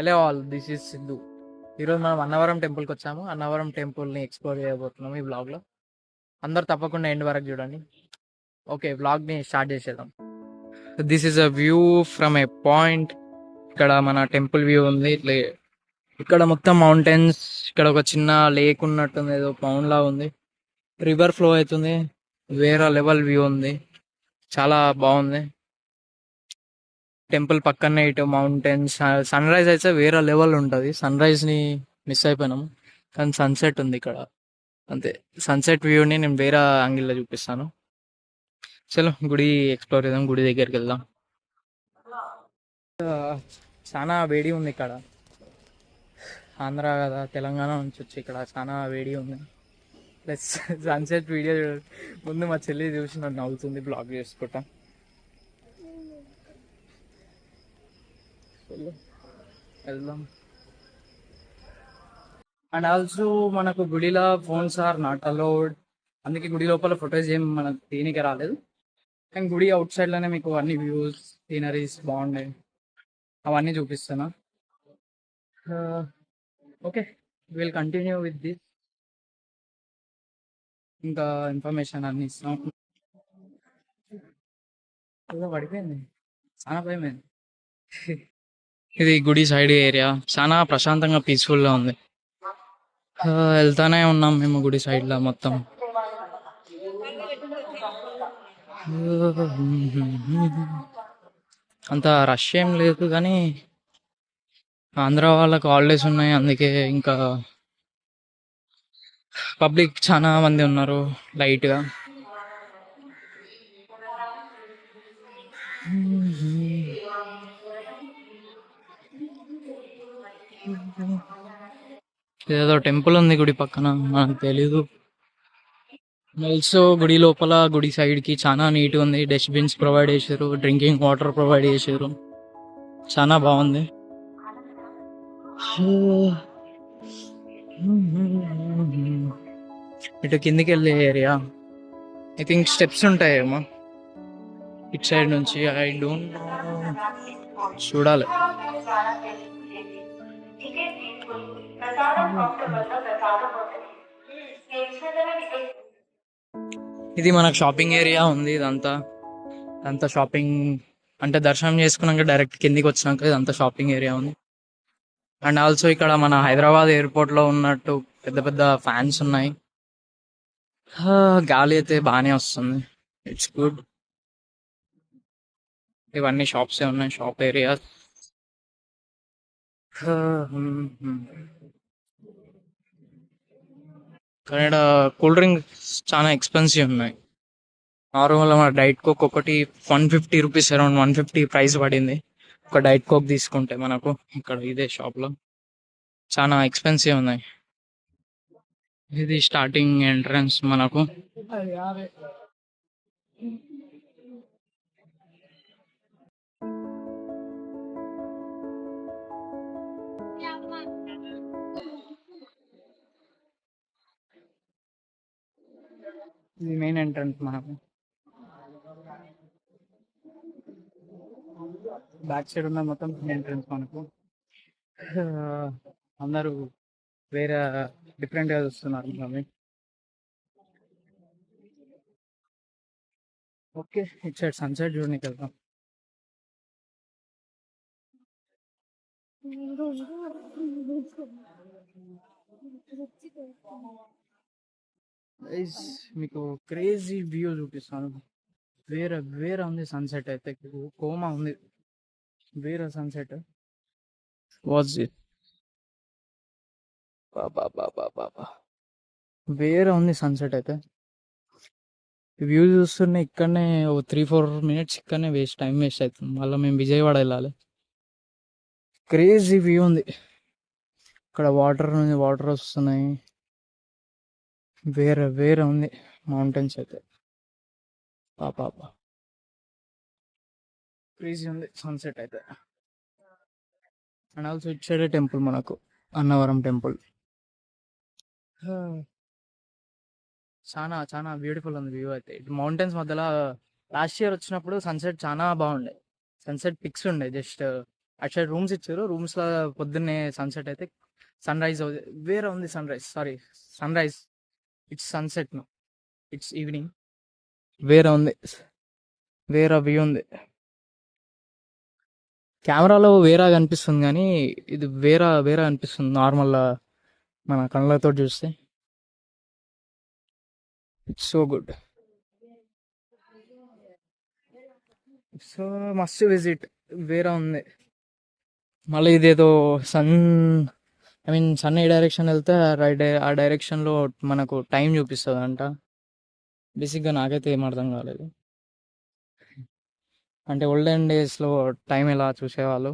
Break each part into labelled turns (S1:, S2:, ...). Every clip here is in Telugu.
S1: Hello all, this is Siddhu. ఈరోజు మనం అన్నవరం టెంపుల్కి వచ్చాము. అన్నవరం టెంపుల్ని ఎక్స్ప్లోర్ చేయబోతున్నాము ఈ వ్లాగ్లో. అందరు తప్పకుండా ఎండ్ వరకు చూడండి. ఓకే, వ్లాగ్ని స్టార్ట్ చేసేద్దాం. This is a view from A point. ఇక్కడ మన టెంపుల్ వ్యూ ఉంది. ఇట్లా ఇక్కడ మొత్తం మౌంటైన్స్, ఇక్కడ ఒక చిన్న లేక్ ఉన్నట్టుంది, ఏదో పౌండ్ లా ఉంది. రివర్ ఫ్లో అవుతుంది. వేరే లెవెల్ వ్యూ ఉంది, చాలా బాగుంది. టెంపుల్ పక్కనే ఇటు మౌంటైన్స్. సన్ రైజ్ అయితే వేరే లెవెల్ ఉంటుంది. సన్ రైజ్ని మిస్ అయిపోయినాము, కానీ సన్సెట్ ఉంది ఇక్కడ. అంతే, సన్సెట్ వ్యూని నేను వేరే యాంగిల్లో చూపిస్తాను. చలో గుడి ఎక్స్ప్లోర్ చేద్దాం, గుడి దగ్గరికి వెళ్దాం. చాలా వేడి ఉంది ఇక్కడ. ఆంధ్ర కదా, తెలంగాణ నుంచి వచ్చి ఇక్కడ చాలా వేడి ఉంది. ప్లస్ సన్సెట్ వీడియో ముందు మా చెల్లి చూసి నన్ను నవ్వుతుంది బ్లాగ్ చేసుకుంటా. వెళ్దాం. అండ్ ఆల్సో మనకు గుడిలో ఫోన్స్ ఆర్ నాట్ అలౌడ్, అందుకే గుడి లోపల ఫొటోస్ ఏం మనకు తీయనికి రాలేదు. కానీ గుడి అవుట్ సైడ్ లోనే మీకు అన్ని వ్యూస్, సీనరీస్ బాగున్నాయి, అవన్నీ చూపిస్తాను. Okay, will continue with this. ఇంకా ఇన్ఫర్మేషన్ అన్ని ఇస్తాం. ఏదో పడిపోయింది, చాలా భయమైంది. ఇది గుడి సైడ్ ఏరియా, చాలా ప్రశాంతంగా పీస్ఫుల్ గా ఉంది. వెళ్తానే ఉన్నాం మేము గుడి సైడ్ లో మొత్తం. అంత రష్ ఏం లేదు, కానీ ఆంధ్ర వాళ్ళకి హాలిడేస్ ఉన్నాయి, అందుకే ఇంకా పబ్లిక్ చాలా మంది ఉన్నారు లైట్ గా. ఏదో టెంపుల్ ఉంది గుడి పక్కన, మనకు తెలీదు. ఆల్సో గుడి లోపల, గుడి సైడ్ కి చాలా నీట్ ఉంది. డస్ట్బిన్స్ ప్రొవైడ్ చేశారు, డ్రింకింగ్ వాటర్ ప్రొవైడ్ చేశారు, చాలా బాగుంది. ఇటు కిందికి వెళ్ళే ఏరియా, ఐ థింక్ స్టెప్స్ ఉంటాయేమో ఇటు సైడ్ నుంచి. ఐ డోంట్ చూడాలి. ఇది మనకు షాపింగ్ ఏరియా ఉంది. ఇదంతా షాపింగ్ అంటే దర్శనం చేసుకున్నాక డైరెక్ట్ కిందికి వచ్చినాక ఇదంతా షాపింగ్ ఏరియా ఉంది. అండ్ ఆల్సో ఇక్కడ మన హైదరాబాద్ ఎయిర్పోర్ట్ లో ఉన్నట్టు పెద్ద పెద్ద ఫ్యాన్స్ ఉన్నాయి. గాలి అయితే బాగానే వస్తుంది, ఇట్స్ గుడ్. ఇవన్నీ షాప్సే ఉన్నాయి, షాప్ ఏరియా. ఇక్కడ కూల్ డ్రింక్స్ చాలా ఎక్స్పెన్సివ్ ఉన్నాయి. నార్మల్ మన డైట్ కోక్ ఒకటి 150 రూపీస్, అరౌండ్ 150 ప్రైస్ పడింది ఒక డైట్ కోక్ తీసుకుంటే మనకు. ఇక్కడ ఇదే షాప్ లో చాలా ఎక్స్పెన్సివ్ ఉన్నాయి. ఇది స్టార్టింగ్ ఎంట్రన్స్ మనకు. ఇది మెయిన్ ఎంట్రన్స్ మనకు. బ్యాక్ సైడ్ ఉన్న మొత్తం ఎంట్రన్స్ మనకు. అందరూ వేరే డిఫరెంట్ గా చూస్తున్నారు మమ్మీ. ఓకే, ఇటు సైడ్ సన్సెట్ చూడడానికి వెళ్దాం. మీకు క్రేజీ వ్యూ చూపిస్తాను. వేరే వేరే ఉంది సన్సెట్ అయితే, కోమా ఉంది. వేరే సన్సెట్ వాజ్ ఇట్, వేరే ఉంది సన్సెట్ అయితే. వ్యూ చూస్తున్నా ఇక్కడనే 3-4 మినిట్స్ ఇక్కడనే టైం వేస్ట్ అవుతుంది. మళ్ళీ మేము విజయవాడ వెళ్ళాలి. క్రేజీ వ్యూ ఉంది. ఇక్కడ వాటర్ వస్తున్నాయి. వేరే వేరే ఉంది మౌంటైన్స్ అయితే. పాపా క్రేజీ ఉంది సన్సెట్ అయితే. And also it side temple మనకు, అన్నవరం టెంపుల్. చాలా చాలా బ్యూటిఫుల్ ఉంది వ్యూ అయితే. మౌంటైన్స్ మధ్యలో లాస్ట్ ఇయర్ వచ్చినప్పుడు సన్సెట్ చాలా బాగుండే. సన్సెట్ పిక్స్ ఉండే, జస్ట్ అటు సైడ్ రూమ్స్ ఇచ్చారు. రూమ్స్లో పొద్దున్నే సన్సెట్ అయితే సన్ రైజ్ వేరే ఉంది. Sunrise it's sunset no, it's evening. వేరే ఉంది, వేరే వ్యూ ఉంది. కెమెరాలో వేరే కనిపిస్తుంది కానీ ఇది వేరే వేరే అనిపిస్తుంది నార్మల్ మన కళ్ళతో చూస్తే. It's so good. So must visit. వేరే ఉంది. మళ్ళీ ఇదేదో సన్, ఐ మీన్ సన్ ఏ డైరెక్షన్ వెళ్తే ఆ డైరెక్షన్లో మనకు టైం చూపిస్తుంది అంట. బేసిక్గా నాకైతే ఏం అర్థం కాలేదు. అంటే ఓల్డెన్ డేస్లో టైం ఎలా చూసేవాళ్ళు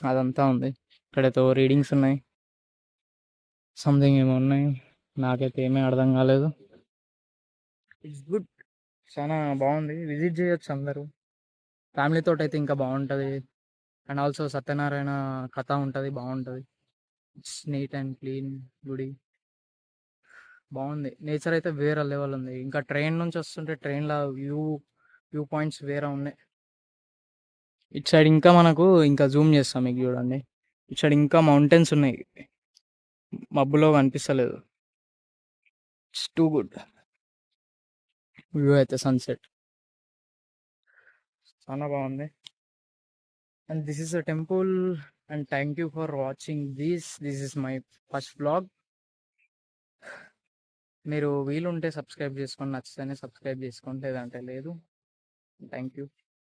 S1: అదంతా ఉంది. ఇక్కడైతే రీడింగ్స్ ఉన్నాయి, సంథింగ్ ఏమో ఉన్నాయి. నాకైతే ఏమీ అర్థం కాలేదు. ఇట్స్ గుడ్, చాలా బాగుంది. విజిట్ చేయొచ్చు అందరూ. ఫ్యామిలీతో అయితే ఇంకా బాగుంటుంది. అండ్ ఆల్సో సత్యనారాయణ కథ ఉంటుంది, బాగుంటుంది. ఇట్స్ నీట్ అండ్ క్లీన్ గుడి. బాగుంది. నేచర్ అయితే వేరే లెవెల్ ఉంది. ఇంకా ట్రైన్ నుంచి వస్తుంటే ట్రైన్లో వ్యూ పాయింట్స్ వేరే ఉన్నాయి. ఇటు సైడ్ ఇంకా మనకు ఇంకా జూమ్ చేస్తాం మీకు చూడండి. ఇటు సైడ్ ఇంకా మౌంటైన్స్ ఉన్నాయి, మబ్బులో కనిపిస్తలేదు. ఇట్స్ టూ గుడ్ వ్యూ అయితే సన్సెట్ చాలా బాగుంది. And this is a temple. And thank you for watching this is my first blog. మీరు వీలుంటే సబ్స్క్రైబ్ చేసుకోండి, నచ్చితేనే సబ్స్క్రైబ్ చేసుకోండి, లేదంటే లేదు. Thank you.